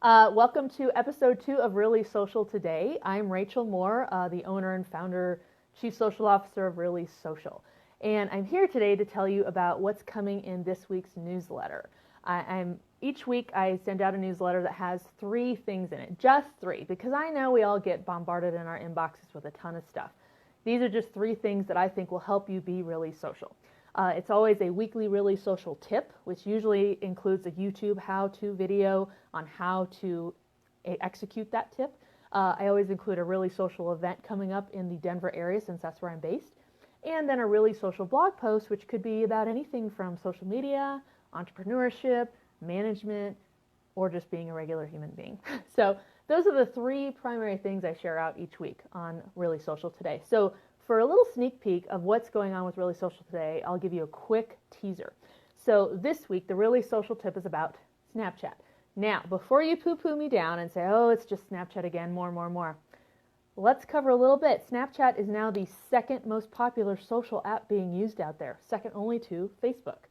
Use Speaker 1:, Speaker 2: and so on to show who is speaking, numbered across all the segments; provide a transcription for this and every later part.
Speaker 1: Welcome to episode 2 of Really Social Today. I'm Rachel Moore, the owner and founder, Chief Social Officer of Really Social. And I'm here today to tell you about what's coming in this week's newsletter. Each week I send out a newsletter that has 3 things in it, just 3, because I know we all get bombarded in our inboxes with a ton of stuff. These are just 3 things that I think will help you be really social. It's always a weekly Really Social tip, which usually includes a YouTube how-to video on how to execute that tip. I always include a Really Social event coming up in the Denver area since that's where I'm based. And then a Really Social blog post, which could be about anything from social media, entrepreneurship, management, or just being a regular human being. So those are the 3 primary things I share out each week on Really Social Today. So for a little sneak peek of what's going on with Really Social Today, I'll give you a quick teaser. So this week, the Really Social tip is about Snapchat. Now, before you poo-poo me down and say, oh, it's just Snapchat again, more, let's cover a little bit. Snapchat is now the 2nd most popular social app being used out there, second only to Facebook.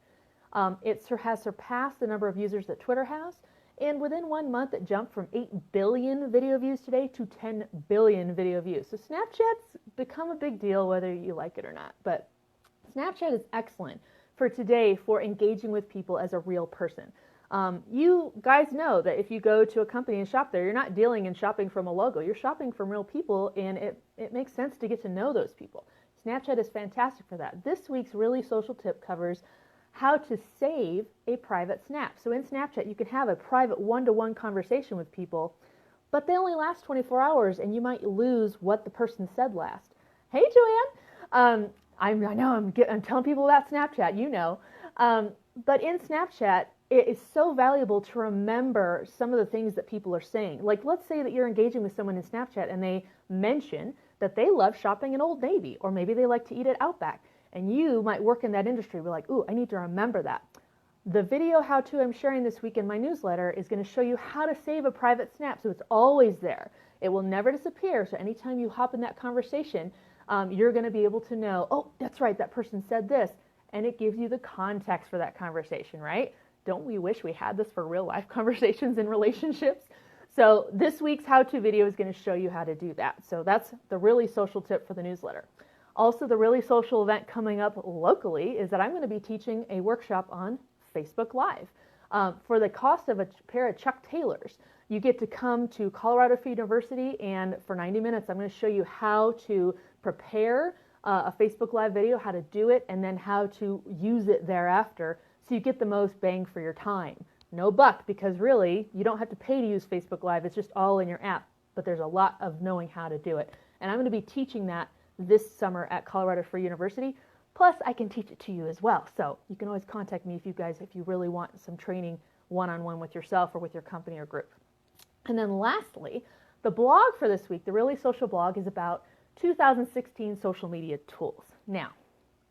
Speaker 1: It has surpassed the number of users that Twitter has, and within 1 month, it jumped from 8 billion video views today to 10 billion video views. So Snapchat's become a big deal whether you like it or not. But Snapchat is excellent for today for engaging with people as a real person. You guys know that if you go to a company and shop there, you're not dealing and shopping from a logo. You're shopping from real people, and it makes sense to get to know those people. Snapchat is fantastic for that. This week's Really Social tip covers how to save a private snap. So in Snapchat, you can have a private one-to-one conversation with people, but they only last 24 hours, and you might lose what the person said last. Hey, Joanne. I know I'm telling people about Snapchat, you know. But in Snapchat, it is so valuable to remember some of the things that people are saying. Like, let's say that you're engaging with someone in Snapchat, and they mention that they love shopping at Old Navy, or maybe they like to eat at Outback. And you might work in that industry. Be like, ooh, I need to remember that. The video how-to I'm sharing this week in my newsletter is going to show you how to save a private snap, so it's always there. It will never disappear, so anytime you hop in that conversation, you're going to be able to know, oh, that's right, that person said this, and it gives you the context for that conversation, right? Don't we wish we had this for real-life conversations in relationships? So this week's how-to video is going to show you how to do that. So that's the Really Social tip for the newsletter. Also, the Really Social event coming up locally is that I'm going to be teaching a workshop on Facebook Live. For the cost of a pair of Chuck Taylors, you get to come to Colorado Free University, and for 90 minutes, I'm going to show you how to prepare a Facebook Live video, how to do it, and then how to use it thereafter so you get the most bang for your time. No buck, because really, you don't have to pay to use Facebook Live. It's just all in your app, but there's a lot of knowing how to do it. And I'm going to be teaching that this summer at Colorado Free University. Plus, I can teach it to you as well. So you can always contact me if you really want some training one-on-one with yourself or with your company or group. And then lastly, the blog for this week, the Really Social blog, is about 2016 social media tools. Now,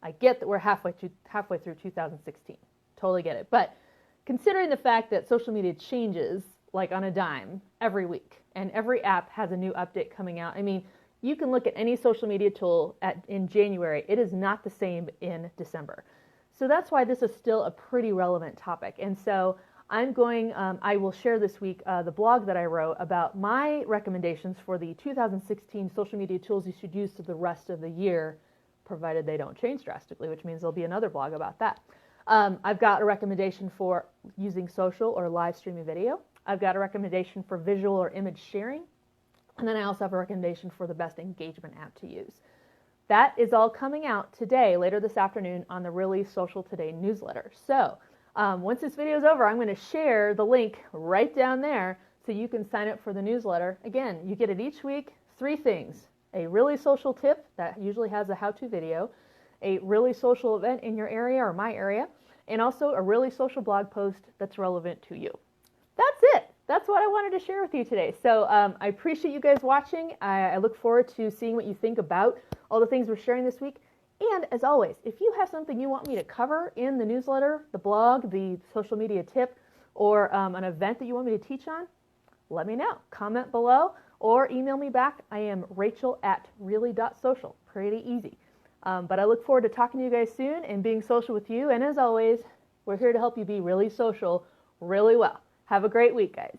Speaker 1: I get that we're halfway through 2016. Totally get it. But considering the fact that social media changes like on a dime every week, and every app has a new update coming out, I mean, you can look at any social media tool in January. It is not the same in December. So that's why this is still a pretty relevant topic. And so I will share this week the blog that I wrote about my recommendations for the 2016 social media tools you should use for the rest of the year, provided they don't change drastically, which means there'll be another blog about that. I've got a recommendation for using social or live streaming video. I've got a recommendation for visual or image sharing. And then I also have a recommendation for the best engagement app to use. That is all coming out today, later this afternoon, on the Really Social Today newsletter. So once this video is over, I'm going to share the link right down there so you can sign up for the newsletter. Again, you get it each week, 3 things. A Really Social tip that usually has a how-to video, a Really Social event in your area or my area, and also a Really Social blog post that's relevant to you. That's it. That's what I wanted to share with you today. So I appreciate you guys watching. I look forward to seeing what you think about all the things we're sharing this week. And as always, if you have something you want me to cover in the newsletter, the blog, the social media tip, or an event that you want me to teach on, let me know. Comment below or email me back. I am rachel@really.social. Pretty easy. But I look forward to talking to you guys soon and being social with you. And as always, we're here to help you be really social really well. Have a great week, guys.